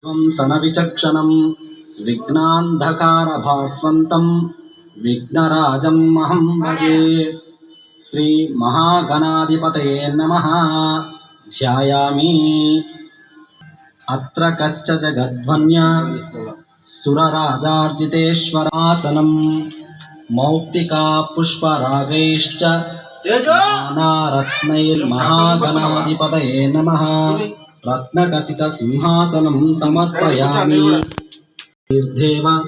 सनविचक्षणं विघ्नान्धकारभास्वन्तं विघ्नराजम् अहं भजे। श्रीमहागणाधिपतये नमः। ध्यायामि अत्र कच्च जगध्वन्य सुरराजार्जितेश्वरासनं मौक्तिका पुष्परागैश्च नानारत्नैर्महागणाधिपतये नमः। रत्नखचितसिंहासनं समर्पयामि। तीर्थेव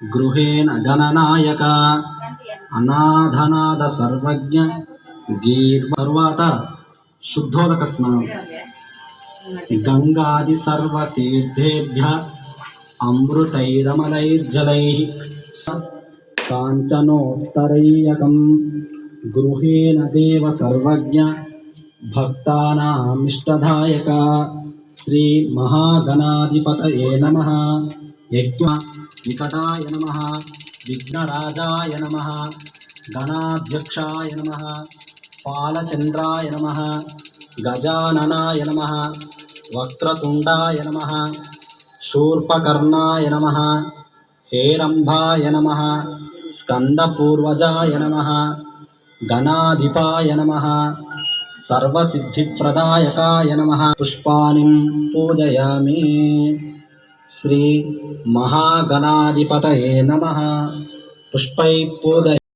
गृहेण गणनायक अनाथनाद सर्वज्ञ गीर्वात शुद्धोदक स्नानं गंगादि सर्वतीर्थेभ्यः अमृतैरमलैर्जलैः काञ्चनोत्तरैकं गृहेण देव सर्वज्ञ भक्तानामिष्टदायक श्री महागणाधिपतये नमः। यज्ञ निकटाय नमः। विघ्नराजाय नमः। गणाध्यक्षाय नमः। पालचंद्राय नमः। गजाननाय नमः। वक्रतुंडाय नमः। शूर्पकर्णाय नमः। हेरंभाय नमः। स्कंदपूर्वजाय नमः। गणाधिपाय नमः। सर्वसिद्धिप्रदायकाय नमः। पुष्पाणि पूजयामि। श्री महागणाधिपतये नमः। पुष्पै पूजयामि।